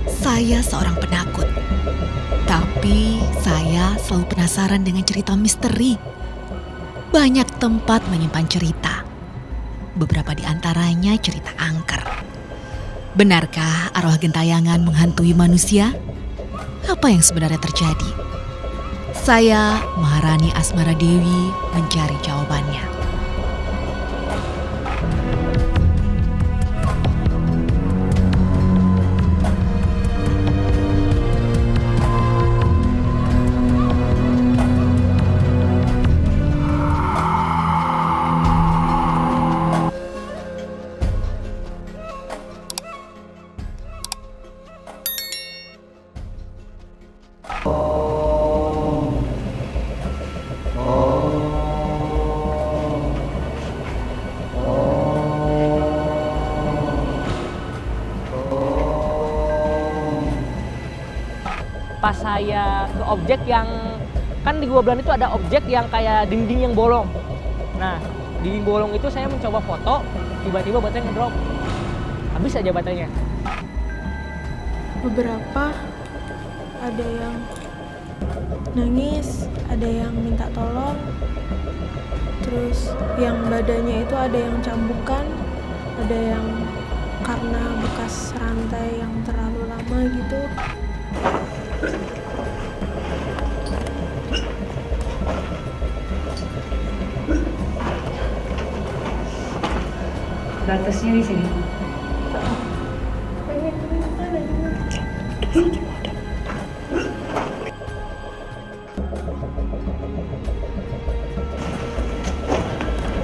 Saya seorang penakut, tapi saya selalu penasaran dengan cerita misteri. Banyak tempat menyimpan cerita. Beberapa di antaranya cerita angker. Benarkah arwah gentayangan menghantui manusia? Apa yang sebenarnya terjadi? Saya, Maharani Asmara Dewi, mencari jawabannya. Pas saya ke objek yang, kan di Gua Belanda itu ada objek yang kayak dinding yang bolong. Nah, dinding bolong itu saya mencoba foto, tiba-tiba baterainya ngedrop. Habis aja baterainya. Beberapa ada yang nangis, ada yang minta tolong, terus yang badannya itu ada yang cambukan, ada yang karena bekas rantai yang terlalu lama gitu. Batasnya di sini.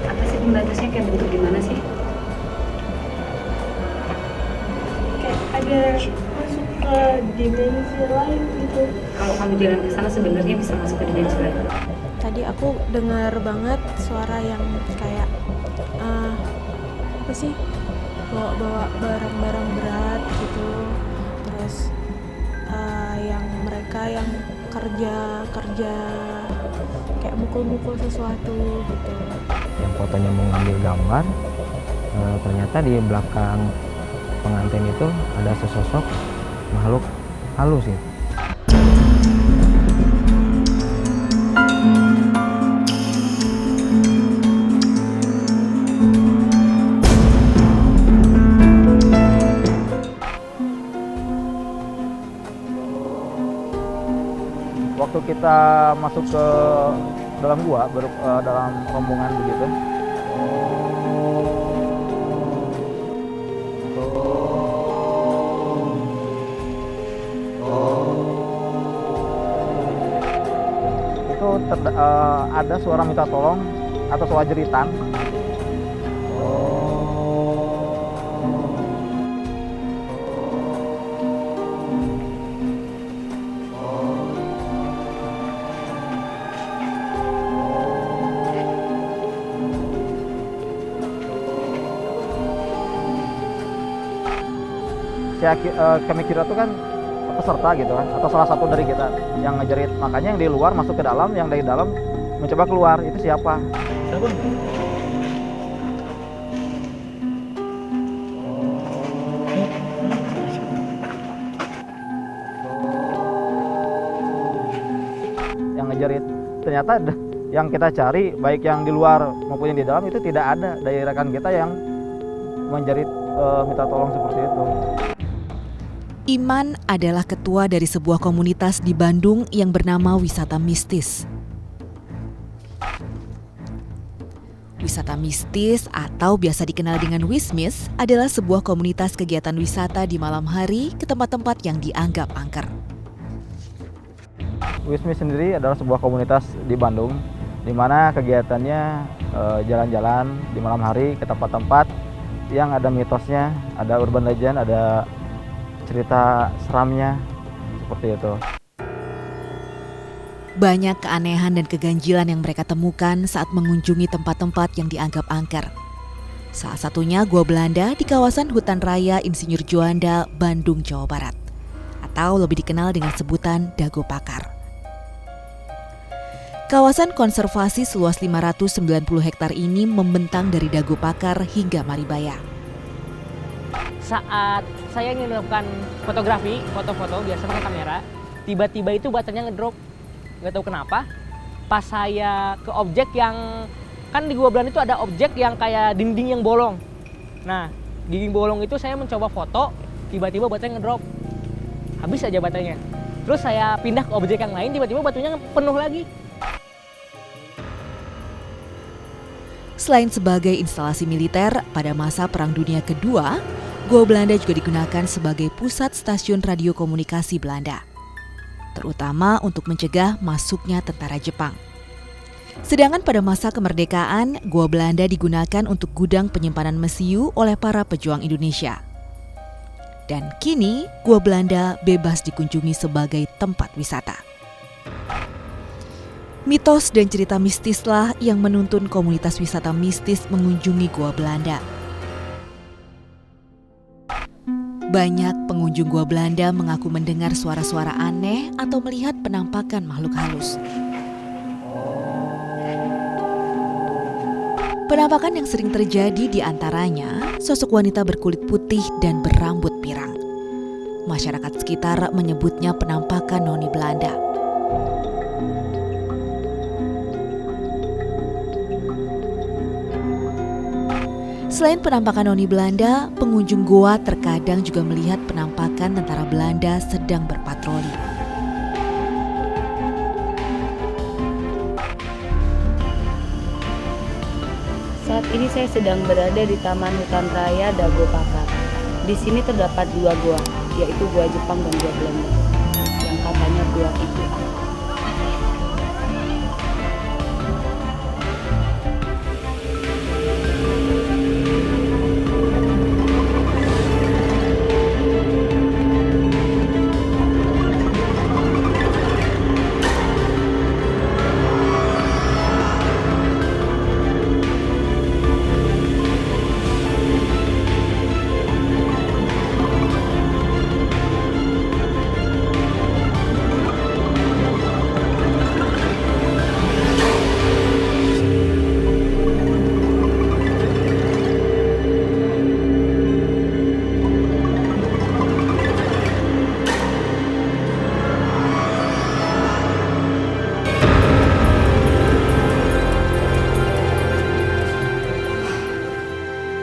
Apa sih pembatasnya, kayak bentuk gimana sih? Kayak ada masuk ke dimensi lain gitu. Kalau kamu jalan ke sana sebenarnya bisa masuk ke dimensi lain. Tadi aku dengar banget suara yang kayak apa sih, bawa barang-barang berat gitu, terus yang mereka yang kerja kayak mukul-mukul sesuatu gitu. Yang fotonya mengambil gambar, ternyata di belakang pengantin itu ada sesosok makhluk halus sih. Waktu kita masuk ke dalam gua, dalam rombongan begitu, itu ada suara minta tolong atau suara jeritan. Kami kira itu kan peserta gitu kan, atau salah satu dari kita yang ngejerit. Makanya yang di luar masuk ke dalam, yang dari dalam mencoba keluar. Itu siapa? Yang ngejerit. Ternyata yang kita cari, baik yang di luar maupun yang di dalam, itu tidak ada dari rekan kita yang menjerit minta tolong seperti itu. Iman adalah ketua dari sebuah komunitas di Bandung yang bernama Wisata Mistis. Wisata mistis atau biasa dikenal dengan Wismis adalah sebuah komunitas kegiatan wisata di malam hari ke tempat-tempat yang dianggap angker. Wismis sendiri adalah sebuah komunitas di Bandung, di mana kegiatannya jalan-jalan di malam hari ke tempat-tempat yang ada mitosnya, ada urban legend, ada cerita seramnya, seperti itu. Banyak keanehan dan keganjilan yang mereka temukan saat mengunjungi tempat-tempat yang dianggap angker. Salah satunya Gua Belanda di kawasan Hutan Raya Insinyur Juanda, Bandung, Jawa Barat. Atau lebih dikenal dengan sebutan Dago Pakar. Kawasan konservasi seluas 590 hektar ini membentang dari Dago Pakar hingga Maribaya. saat saya ingin melakukan fotografi, foto-foto biasa pakai kamera, tiba-tiba itu baterainya ngedrop. Nggak tahu kenapa. Pas saya ke objek yang, kan di Gua Belanda itu ada objek yang kayak dinding yang bolong. Nah, dinding bolong itu saya mencoba foto, tiba-tiba baterainya ngedrop. Habis aja baterainya. Terus saya pindah ke objek yang lain, tiba-tiba baterainya penuh lagi. Selain sebagai instalasi militer, pada masa Perang Dunia Kedua, Gua Belanda juga digunakan sebagai pusat stasiun radio komunikasi Belanda, terutama untuk mencegah masuknya tentara Jepang. Sedangkan pada masa kemerdekaan, Gua Belanda digunakan untuk gudang penyimpanan mesiu oleh para pejuang Indonesia. Dan kini, Gua Belanda bebas dikunjungi sebagai tempat wisata. Mitos dan cerita mistislah yang menuntun komunitas wisata mistis mengunjungi Gua Belanda. Banyak pengunjung Gua Belanda mengaku mendengar suara-suara aneh atau melihat penampakan makhluk halus. Penampakan yang sering terjadi di antaranya sosok wanita berkulit putih dan berambut pirang. Masyarakat sekitar menyebutnya penampakan noni Belanda. Selain penampakan noni Belanda, pengunjung goa terkadang juga melihat penampakan tentara Belanda sedang berpatroli. Saat ini saya sedang berada di Taman Hutan Raya Dago Pakar. Di sini terdapat 2 gua, yaitu gua Jepang dan gua Belanda. Yang katanya gua itu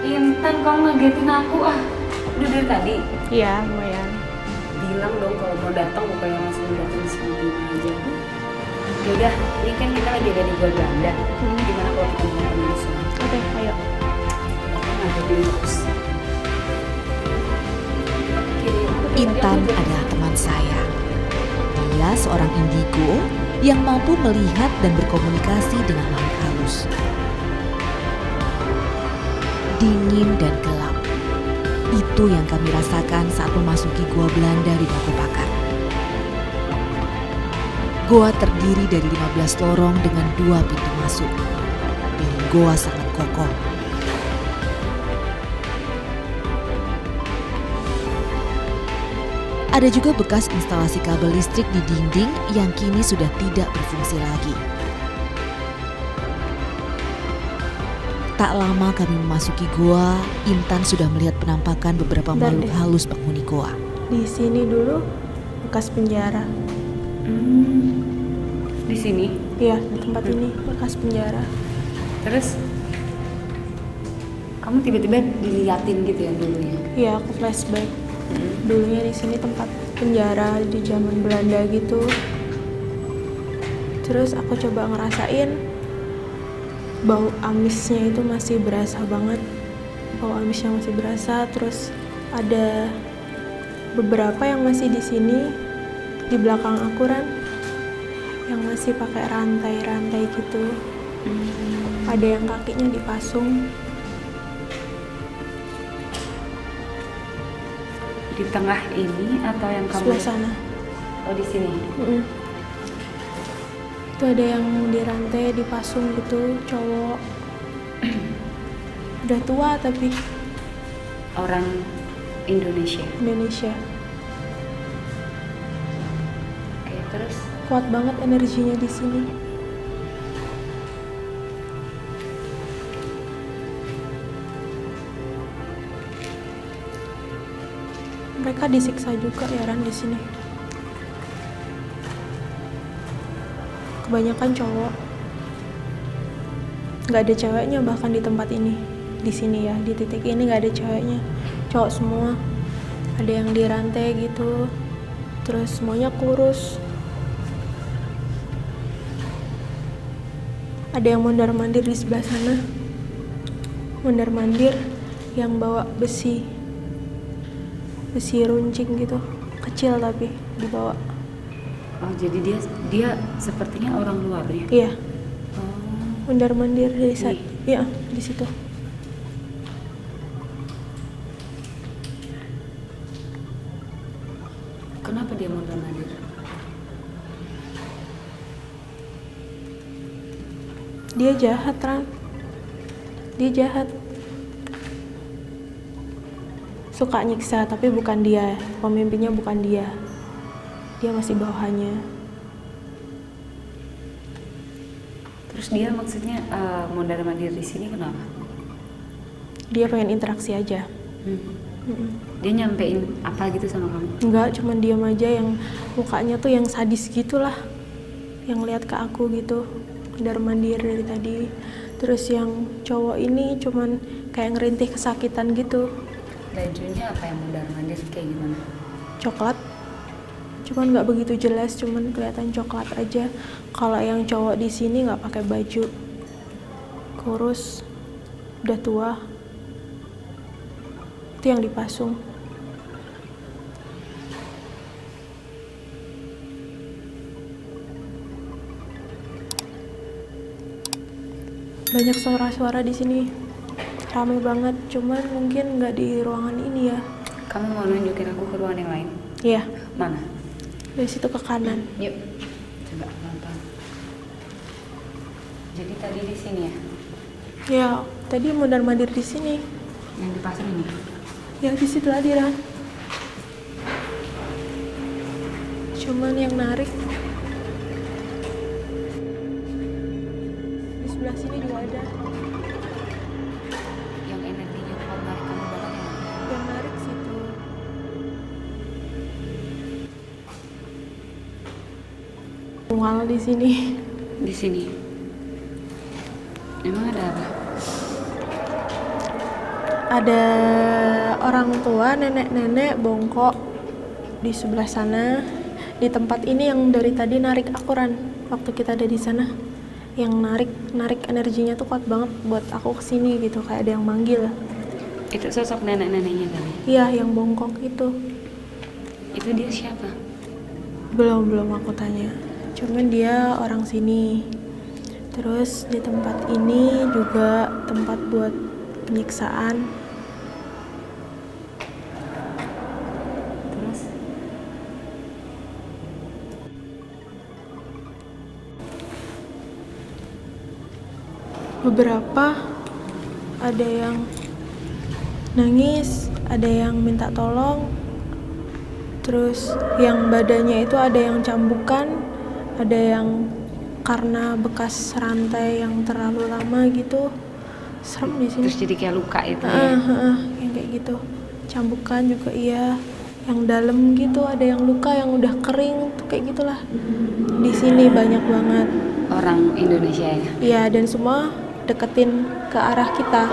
Intan, kamu ngagetin aku ah. Udah dari tadi. Iya, lumayan. bilang dong kalau mau datang bukan yang langsung datang seperti aja. Yaudah, ini kan kita lagi ada di Gua Belanda. Gimana kalau kita nonton dulu semua? Oke, ayo. Ngadepin terus. Intan adalah teman saya. Dia seorang indigo yang mampu melihat dan berkomunikasi dengan makhluk halus. Dingin dan gelap. Itu yang kami rasakan saat memasuki Gua Belanda di Dago Pakar. Goa terdiri dari 15 lorong dengan 2 pintu masuk. Dan goa sangat kokoh. Ada juga bekas instalasi kabel listrik di dinding yang kini sudah tidak berfungsi lagi. Tak lama kami memasuki goa, Intan sudah melihat penampakan beberapa Bentar makhluk deh. halus penghuni goa. Di sini dulu bekas penjara. Di sini. Iya, di tempat ini bekas penjara. Terus kamu tiba-tiba diliatin gitu ya dulunya. Iya, aku flashback. Dulunya di sini tempat penjara di zaman Belanda gitu. Terus aku coba ngerasain bau amisnya itu masih berasa banget. Bau amisnya masih berasa. Terus ada beberapa yang masih di sini di belakang aku Ran, yang masih pakai rantai-rantai gitu. Ada yang kakinya dipasung. Di tengah ini atau yang kamu? Sebelah sana. Oh, di sini. Itu ada yang dirantai, dipasung gitu, cowok. Udah tua tapi Orang Indonesia. Indonesia. Oke, terus Kuat banget energinya di sini. Mereka disiksa juga ya Ran di sini. Kebanyakan cowok. Nggak ada ceweknya bahkan di tempat ini. Di sini ya, di titik ini nggak ada ceweknya. Cowok semua. Ada yang dirantai gitu. Terus semuanya kurus. Ada yang mondar-mandir di sebelah sana. Mondar-mandir yang bawa besi runcing gitu, kecil tapi dibawa. Oh, jadi dia sepertinya orang luar ya? Iya, Oh, mondar-mandir dari saat, Nih. iya di situ. kenapa dia mondar-mandir? Dia jahat Ran, dia jahat. Suka nyiksa tapi bukan dia, pemimpinnya bukan dia. Dia masih bawahannya. Terus dia maksudnya mondar-mandir di sini kenapa? Dia pengen interaksi aja. Dia nyampein apa gitu sama kamu? Enggak, cuman diam aja, yang mukanya tuh yang sadis gitulah. Yang lihat ke aku gitu, mondar-mandir dari tadi. Terus yang cowok ini cuman kayak ngerintih kesakitan gitu. Bajunya apa yang mondar-mandir kayak gimana? Coklat, cuman nggak begitu jelas, cuman kelihatan coklat aja. Kalau yang cowok di sini nggak pakai baju, kurus, udah tua, itu yang dipasung. Banyak suara-suara di sini, rame banget. Cuman mungkin nggak di ruangan ini ya. Kamu mau nunjukin aku ke ruangan yang lain? Iya, Mana? dari situ ke kanan. Yuk, coba nonton. Jadi tadi di sini ya? Ya, tadi mondar-mandir di sini. Yang dipasang ini? Ya di situ tadi Ran. Cuman yang narik di sebelah sini juga ada. Yang energinya kuat narik kamu banget yang mana? Yang narik situ. Mual di sini. Di sini. Emang ada apa? Ada orang tua, nenek-nenek bongkok di sebelah sana. Di tempat ini yang dari tadi narik aku Ran, waktu kita ada di sana. Yang narik energinya tuh kuat banget buat aku kesini gitu, kayak ada yang manggil. Itu sosok nenek-neneknya tadi. Iya, yang bongkok itu. Itu dia siapa? Belum aku tanya. Cuman dia orang sini. Terus di tempat ini juga tempat buat penyiksaan. Terus? Beberapa ada yang nangis, ada yang minta tolong. Terus yang badannya itu ada yang cambukan, ada yang karena bekas rantai yang terlalu lama gitu. Serem di sini. Terus jadi kayak luka itu ya? Yang kayak gitu. Cambukan juga iya. Yang dalam gitu ada yang luka yang udah kering tuh kayak gitulah. Di sini banyak banget. Orang Indonesia ya? Iya, dan semua deketin ke arah kita.